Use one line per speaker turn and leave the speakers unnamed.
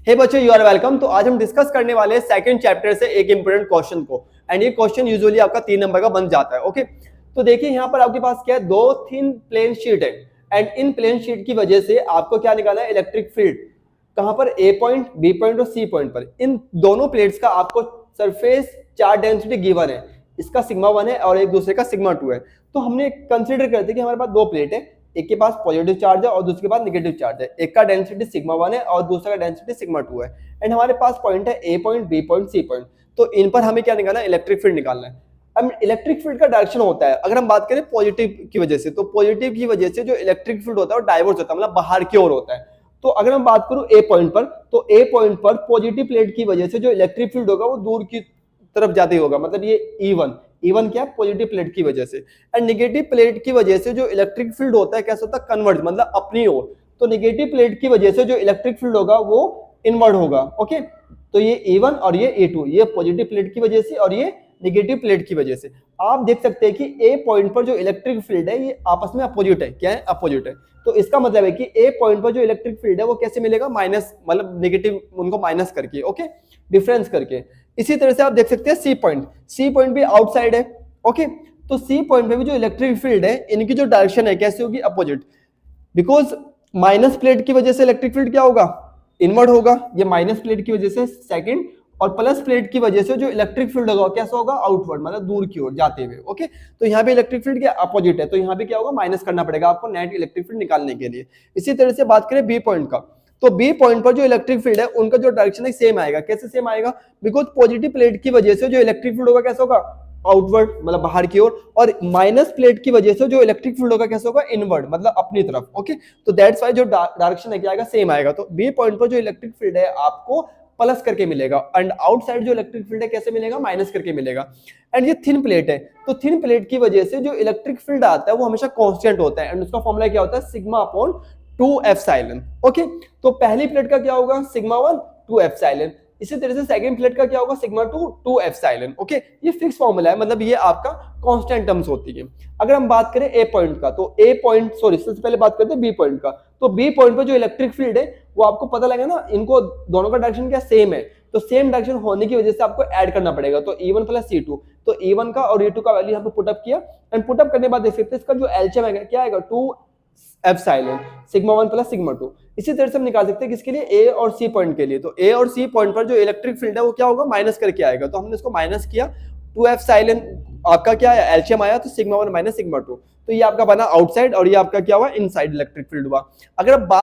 हे बच्चों, you are welcome. तो आज हम डिस्कस करने वाले हैं सेकंड चैप्टर से एक इंपोर्टेंट क्वेश्चन को। एंड ये क्वेश्चन यूजुअली आपका 3 नंबर का बन जाता है। ओके, तो देखिए यहाँ पर आपके पास क्या है, दो थिन प्लेन शीट है। एंड इन प्लेन शीट की वजह से आपको क्या निकालना है, इलेक्ट्रिक फील्ड। कहाँ पर, ए पॉइंट, बी पॉइंट और सी पॉइंट पर। इन दोनों प्लेट्स का आपको सरफेस चार्ज डेंसिटी गिवन है। इसका सिग्मा 1 है और एक दूसरे का सिग्मा 2 है। तो हमने कंसिडर करते हैं कि हमारे पास दो प्लेट है, एक के पास पॉजिटिव चार्ज है और दूसरे के पास नेगेटिव चार्ज है। एक का डेंसिटी सिग्मा 1 है और दूसरा का डेंसिटी सिग्मा 2 है। एंड हमारे पास पॉइंट है A point, B point, C point. तो इन पर हमें क्या निकालना है, इलेक्ट्रिक फील्ड निकालना है। अब इलेक्ट्रिक फील्ड का डायरेक्शन होता है, अगर हम बात करें पॉजिटिव की वजह से, तो पॉजिटिव की वजह से जो इलेक्ट्रिक फील्ड होता है वो डाइवर्स होता है, मतलब बाहर की ओर होता है। तो अगर हम बात करूं ए पॉइंट पर, तो ए पॉइंट पर पॉजिटिव प्लेट की वजह से जो इलेक्ट्रिक फील्ड होगा वो दूर की तरफ जाते ही होगा, मतलब ये E1 क्या है, पॉजिटिव प्लेट की वजह से। एंड नेगेटिव प्लेट की वजह से जो इलेक्ट्रिक फील्ड होता है कैसा होता है, कन्वर्ट, मतलब अपनी ओर। तो नेगेटिव प्लेट की वजह से जो इलेक्ट्रिक फील्ड होगा वो इनवर्ड होगा। ओके, तो ये E1 और ये E2, ये पॉजिटिव प्लेट की वजह से और ये नेगेटिव प्लेट की वजह से। आप देख सकते हैं कि ए पॉइंट पर जो इलेक्ट्रिक फील्ड है ये आपस में अपोजिट है। क्या है, अपोजिट है। तो इसका मतलब है कि ए पॉइंट पर जो इलेक्ट्रिक फील्ड है वो कैसे मिलेगा, माइनस, मतलब नेगेटिव उनको माइनस करके। ओके, डिफरेंस करके। इसी तरह से आप देख सकते हैं सी पॉइंट भी आउटसाइड है। ओके, तो सी पॉइंट पे भी जो इलेक्ट्रिक फील्ड है इनकी जो डायरेक्शन है कैसे होगी, अपोजिट। बिकॉज माइनस प्लेट की वजह से इलेक्ट्रिक फील्ड क्या होगा, इनवर्ड होगा, ये माइनस प्लेट की वजह से सेकंड, और प्लस प्लेट की वजह से जो इलेक्ट्रिक फील्ड होगा कैसा होगा, आउटवर्ड, मतलब दूर की ओर जाते हुए। ओके, तो यहाँ पे इलेक्ट्रिक फील्ड क्या अपोजिट है, तो यहाँ पे क्या होगा, माइनस करना पड़ेगा आपको नेट इलेक्ट्रिक फील्ड निकालने के लिए। इसी तरह से बात करें बी पॉइंट का, तो बी पॉइंट पर जो इलेक्ट्रिक फील्ड है उनका जो डायरेक्शन है सेम आएगा। कैसे सेम आएगा, बिकॉज पॉजिटिव प्लेट की वजह से जो इलेक्ट्रिक फील्ड होगा कैसा होगा, आउटवर्ड, मतलब बाहर की ओर, और माइनस प्लेट की वजह से जो इलेक्ट्रिक फील्ड होगा कैसे होगा, इनवर्ड, मतलब अपनी तरफ। ओके, तो दैट्स वाई जो डायरेक्शन है क्या आएगा, सेम आएगा। तो बी पॉइंट पर जो इलेक्ट्रिक फील्ड है आपको प्लस करके मिलेगा, एंड आउटसाइड जो इलेक्ट्रिक फील्ड है कैसे मिलेगा, माइनस करके मिलेगा। एंड ये थिन प्लेट है, तो थिन प्लेट की वजह से जो इलेक्ट्रिक फील्ड आता है वो हमेशा कांस्टेंट होता है। एंड उसका फॉर्मूला क्या होता है, सिग्मा अपॉन 2 एप्सिलॉन। ओके, तो पहली प्लेट का क्या होगा, सिग्मा 1 2 एप्सिलॉन। इसी तरह से सेकंड प्लेट का क्या होगा, सिग्मा 2 2 एप्सिलॉन। ओके, ये फिक्स फॉर्मूला है, मतलब ये आपका कांस्टेंट टर्म्स होती है। अगर हम बात करें ए पॉइंट का, तो ए पॉइंट, सॉरी, सबसे पहले बात करते हैं बी पॉइंट का। तो बी पॉइंट पर जो इलेक्ट्रिक फील्ड है वो आपको पता लगा ना, इनको दोनों का डायरेक्शन क्या सेम है, तो सेम डायरेक्शन होने की वजह से आपको ऐड करना पड़ेगा। तो E1 प्लस C2, तो E1 का और E2 का वैल्यू यहाँ पे पुटअप किया। एंड पुटअप करने के बाद देख सकते हैं इसका जो एलसीएम आएगा क्या आएगा, 2 एप्सिलॉन, सिग्मा 1 प्लस सिग्मा 2। इसी तरह से हम निकाल सकते हैं किसके लिए, ए और सी पॉइंट के लिए। तो ए और सी पॉइंट पर जो इलेक्ट्रिक फील्ड है वो क्या होगा, माइनस करके आएगा। तो हमने इसको माइनस किया, 2 एप्सिलॉन आपका क्या है, एलसीएम आया, तो सिग्मा 1 माइनस सिग्मा 2। तो ये आपका बना आउटसाइड और ये आपका क्या हुआ, इनसाइड इलेक्ट्रिक फील्ड हुआ। अगर अब